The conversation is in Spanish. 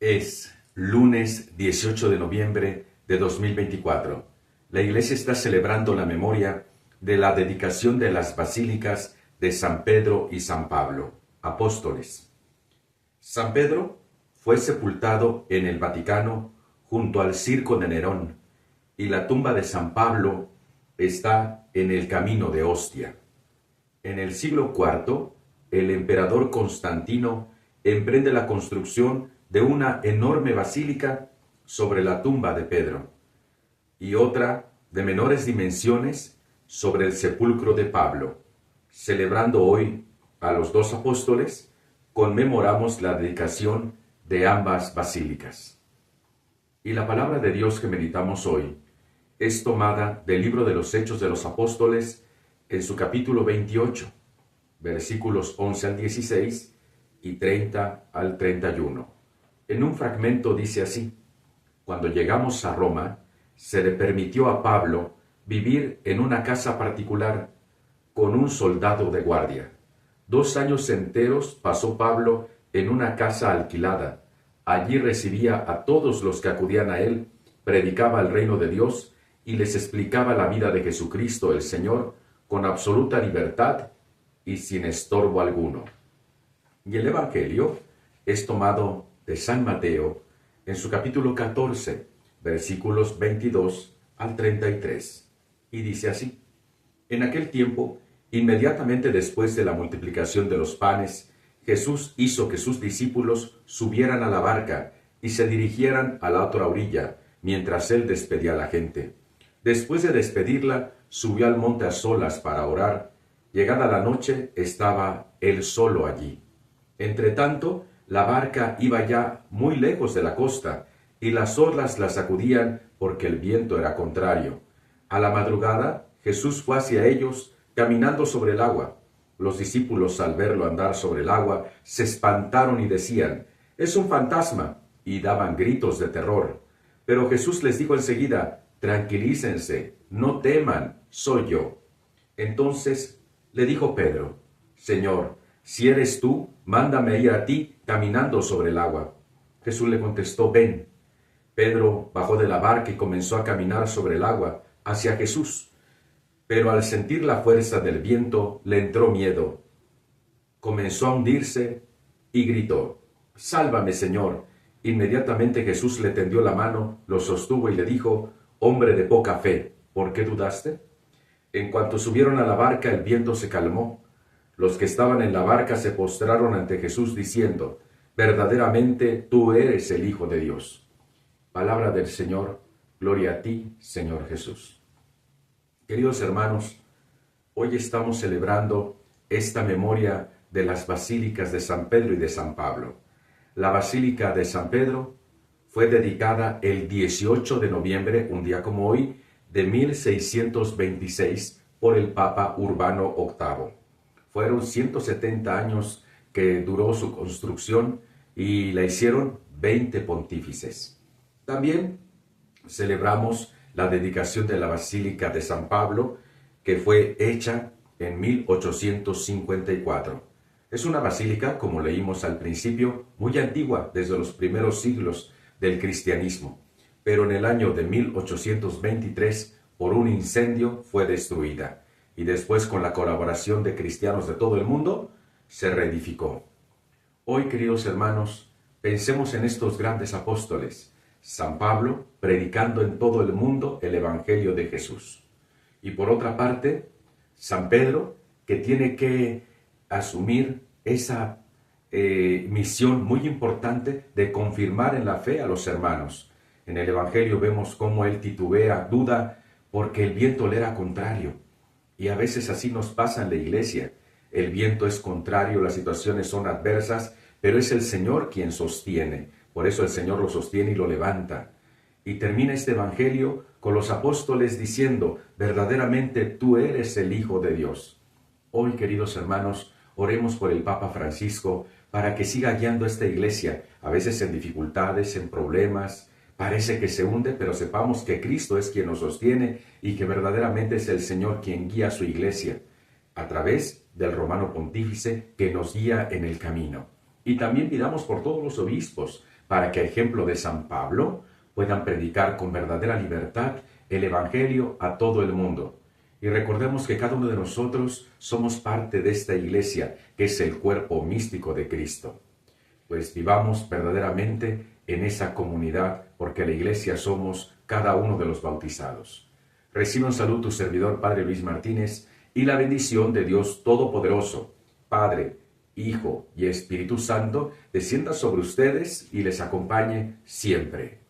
Es lunes 18 de noviembre de 2024. La Iglesia está celebrando la memoria de la dedicación de las basílicas de San Pedro y San Pablo, apóstoles. San Pedro fue sepultado en el Vaticano junto al Circo de Nerón, y la tumba de San Pablo está en el Camino de Ostia. En el siglo IV, el emperador Constantino emprende la construcción de una enorme basílica sobre la tumba de Pedro y otra de menores dimensiones sobre el sepulcro de Pablo. Celebrando hoy a los dos apóstoles, conmemoramos la dedicación de ambas basílicas. Y la palabra de Dios que meditamos hoy es tomada del libro de los Hechos de los Apóstoles en su capítulo 28, versículos 11 al 16 y 30 al 31. En un fragmento dice así: cuando llegamos a Roma, se le permitió a Pablo vivir en una casa particular con un soldado de guardia. 2 años enteros pasó Pablo en una casa alquilada. Allí recibía a todos los que acudían a él, predicaba el reino de Dios y les explicaba la vida de Jesucristo el Señor con absoluta libertad y sin estorbo alguno. Y el Evangelio es tomado de San Mateo en su capítulo 14, versículos 22 al 33, y dice así: En aquel tiempo, inmediatamente después de la multiplicación de los panes, Jesús hizo que sus discípulos subieran a la barca y se dirigieran a la otra orilla, mientras él despedía a la gente. Después de despedirla, subió al monte a solas para orar. Llegada la noche, estaba él solo allí. Entretanto, la barca iba ya muy lejos de la costa, y las olas la sacudían porque el viento era contrario. A la madrugada, Jesús fue hacia ellos, caminando sobre el agua. Los discípulos, al verlo andar sobre el agua, se espantaron y decían: «¡Es un fantasma!», y daban gritos de terror. Pero Jesús les dijo enseguida: «Tranquilícense, no teman, soy yo». Entonces le dijo Pedro: «Señor, si eres tú, mándame ir a ti caminando sobre el agua». Jesús le contestó: «Ven». Pedro bajó de la barca y comenzó a caminar sobre el agua hacia Jesús. Pero al sentir la fuerza del viento, le entró miedo. Comenzó a hundirse y gritó: «¡Sálvame, Señor!». Inmediatamente Jesús le tendió la mano, lo sostuvo y le dijo: «Hombre de poca fe, ¿por qué dudaste?». En cuanto subieron a la barca, el viento se calmó. Los que estaban en la barca se postraron ante Jesús diciendo: «Verdaderamente tú eres el Hijo de Dios». Palabra del Señor. Gloria a ti, Señor Jesús. Queridos hermanos, hoy estamos celebrando esta memoria de las basílicas de San Pedro y de San Pablo. La basílica de San Pedro fue dedicada el 18 de noviembre, un día como hoy, de 1626, por el Papa Urbano VIII. Fueron 170 años que duró su construcción y la hicieron 20 pontífices. También celebramos la dedicación de la Basílica de San Pablo, que fue hecha en 1854. Es una basílica, como leímos al principio, muy antigua, desde los primeros siglos del cristianismo, pero en el año de 1823, por un incendio, fue destruida, y después, con la colaboración de cristianos de todo el mundo, se reedificó. Hoy, queridos hermanos, pensemos en estos grandes apóstoles. San Pablo, predicando en todo el mundo el Evangelio de Jesús. Y por otra parte, San Pedro, que tiene que asumir esa misión muy importante de confirmar en la fe a los hermanos. En el Evangelio vemos cómo él titubea, duda, porque el viento le era contrario. Y a veces así nos pasa en la iglesia. El viento es contrario, las situaciones son adversas, pero es el Señor quien sostiene. Por eso el Señor lo sostiene y lo levanta. Y termina este Evangelio con los apóstoles diciendo: «Verdaderamente tú eres el Hijo de Dios». Hoy, queridos hermanos, oremos por el Papa Francisco para que siga guiando esta iglesia, a veces en dificultades, en problemas. Parece que se hunde, pero sepamos que Cristo es quien nos sostiene y que verdaderamente es el Señor quien guía a su iglesia a través del Romano Pontífice que nos guía en el camino. Y también pidamos por todos los obispos, para que a ejemplo de San Pablo puedan predicar con verdadera libertad el Evangelio a todo el mundo. Y recordemos que cada uno de nosotros somos parte de esta iglesia, que es el cuerpo místico de Cristo. Pues vivamos verdaderamente en esa comunidad, porque la iglesia somos cada uno de los bautizados. Recibe un saludo tu servidor, Padre Luis Martínez, y la bendición de Dios Todopoderoso, Padre, Hijo y Espíritu Santo, descienda sobre ustedes y les acompañe siempre.